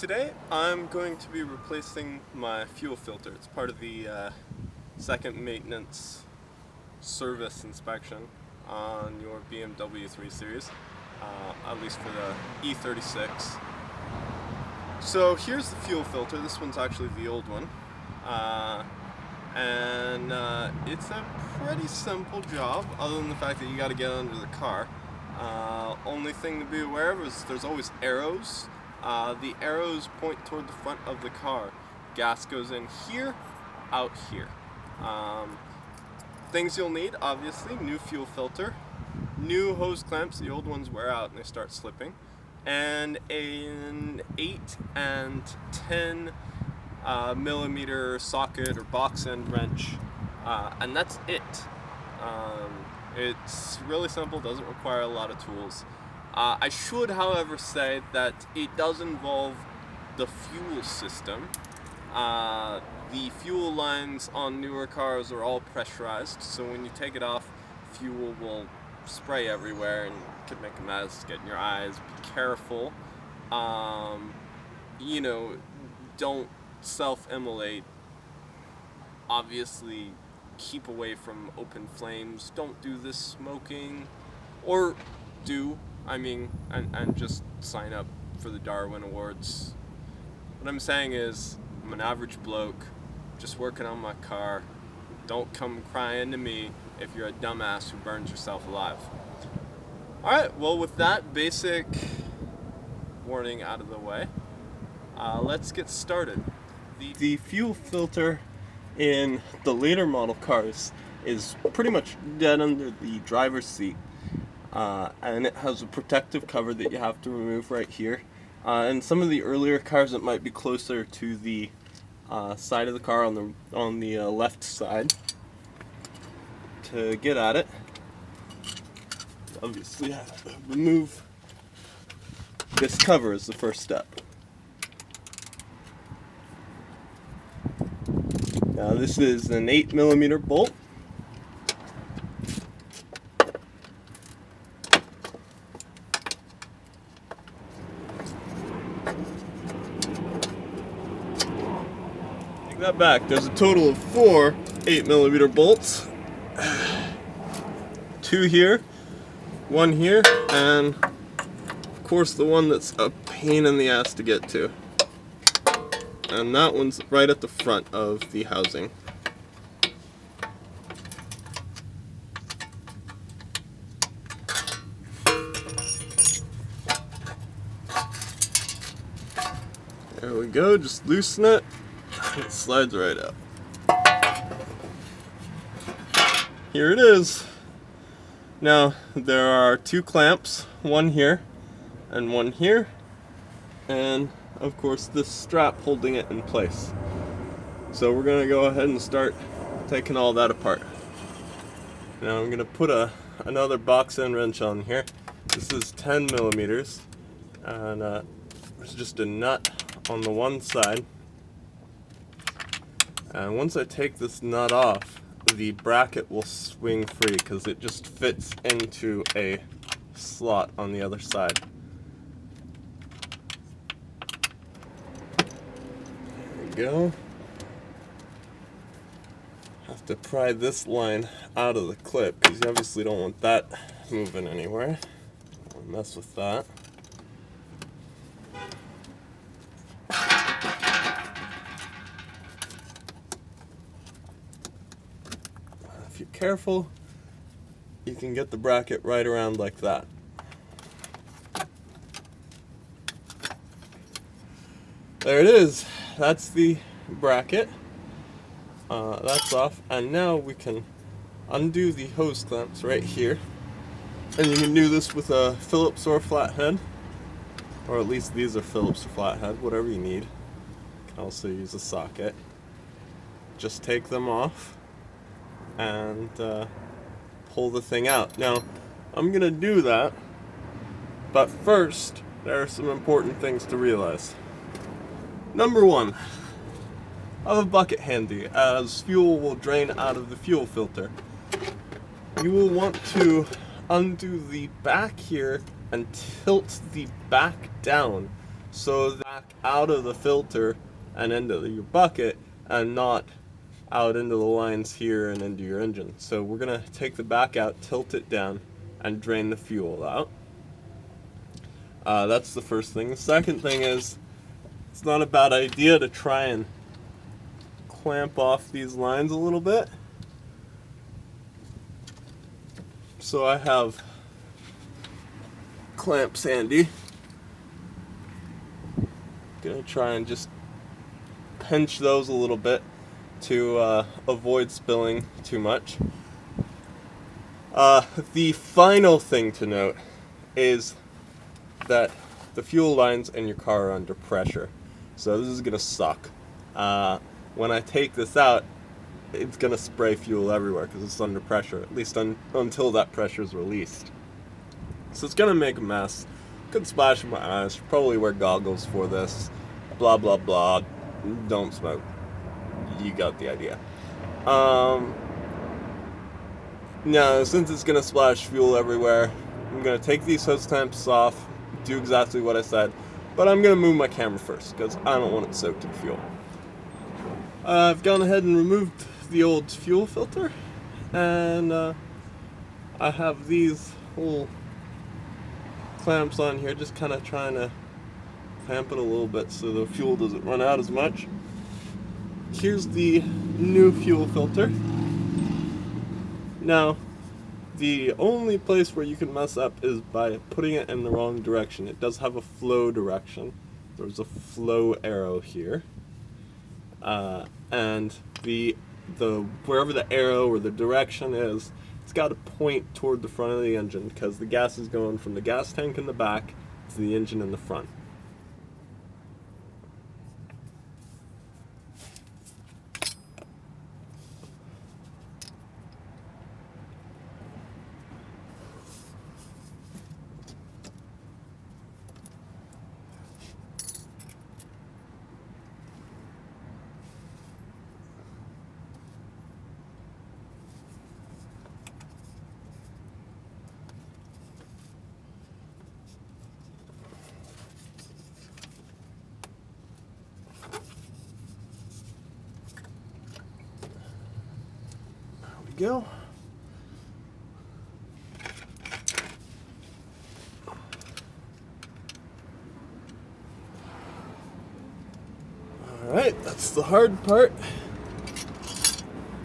Today I'm going to be replacing my fuel filter. It's part of the second maintenance service inspection on your BMW 3 Series, at least for the e36. So here's the fuel filter. This one's actually the old one. It's a pretty simple job, other than the fact that you got to get under the car. Only thing to be aware of is there's always arrows. The arrows point toward the front of the car. Gas goes in here, out here. Things you'll need, obviously: new fuel filter, new hose clamps. The old ones wear out and they start slipping, and an 8 and 10 millimeter socket or box end wrench, and that's it. It's really simple, doesn't require a lot of tools. I should, however, say that it does involve the fuel system. The fuel lines on newer cars are all pressurized, so when you take it off, fuel will spray everywhere and could make a mess, get in your eyes. Be careful. Don't self-immolate. Obviously, keep away from open flames. Don't do this smoking, or do. And just sign up for the Darwin Awards. What I'm saying is, I'm an average bloke, just working on my car. Don't come crying to me if you're a dumbass who burns yourself alive. Alright, well, with that basic warning out of the way, let's get started. The fuel filter in the later model cars is pretty much dead under the driver's seat. And it has a protective cover that you have to remove right here. And some of the earlier cars, it might be closer to the side of the car on the left side. To get at it, obviously, remove this cover is the first step. Now this is an 8 millimeter bolt. That back. There's a total of 4 8 millimeter bolts. 2 here, 1 here, and of course the one that's a pain in the ass to get to. And that one's right at the front of the housing. There we go, just loosen it. It slides right up. Here it is. Now, there are 2 clamps, one here and one here, and of course this strap holding it in place. So we're going to go ahead and start taking all that apart. Now I'm going to put another box end wrench on here. This is 10 millimeters, and there's just a nut on the one side. And once I take this nut off, the bracket will swing free because it just fits into a slot on the other side. There we go. Have to pry this line out of the clip because you obviously don't want that moving anywhere. Don't mess with that. If you're careful, you can get the bracket right around like that. There it is. That's the bracket. That's off, and now we can undo the hose clamps right here. And you can do this with a Phillips or flathead, or at least these are Phillips or flathead, whatever you need. You can also use a socket. Just take them off and pull the thing out. Now, I'm gonna do that, but first, there are some important things to realize. Number 1, I have a bucket handy, as fuel will drain out of the fuel filter. You will want to undo the back here and tilt the back down so back out of the filter and into your bucket, and not out into the lines here and into your engine. So we're gonna take the back out, tilt it down, and drain the fuel out. That's the first thing. The second thing is, it's not a bad idea to try and clamp off these lines a little bit. So I have clamps handy. Gonna try and just pinch those a little bit to avoid spilling too much. The final thing to note is that the fuel lines in your car are under pressure. So this is gonna suck. When I take this out, it's gonna spray fuel everywhere because it's under pressure, at least until that pressure is released. So it's gonna make a mess. Could splash in my eyes. Should probably wear goggles for this. Blah blah blah. Don't smoke. You got the idea. Now, since it's gonna splash fuel everywhere, I'm gonna take these hose clamps off, do exactly what I said, but I'm gonna move my camera first because I don't want it soaked in fuel. I've gone ahead and removed the old fuel filter, and I have these little clamps on here, just kind of trying to clamp it a little bit so the fuel doesn't run out as much. Here's the new fuel filter. Now, the only place where you can mess up is by putting it in the wrong direction. It does have a flow direction. There's a flow arrow here. And the wherever the arrow or the direction is, it's got to point toward the front of the engine because the gas is going from the gas tank in the back to the engine in the front. Go. Alright, that's the hard part.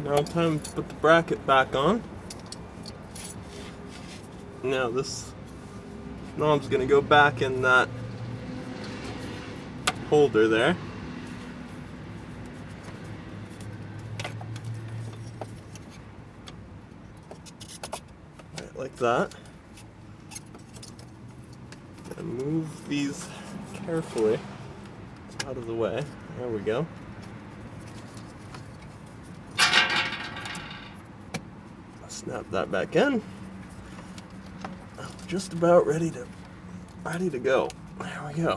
Now time to put the bracket back on. Now this knob's gonna go back in that holder there. Like that. And move these carefully out of the way. There we go. Snap that back in. I'm just about ready to go. There we go.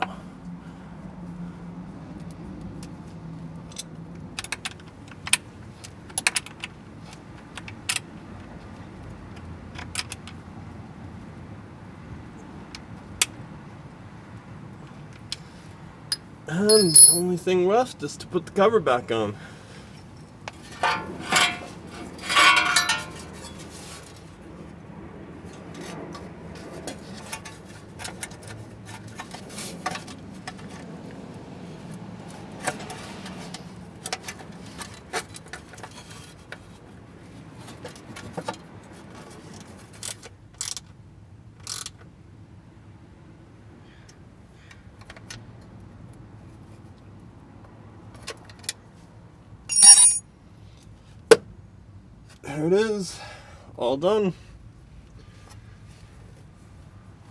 And the only thing left is to put the cover back on. There it is, all done.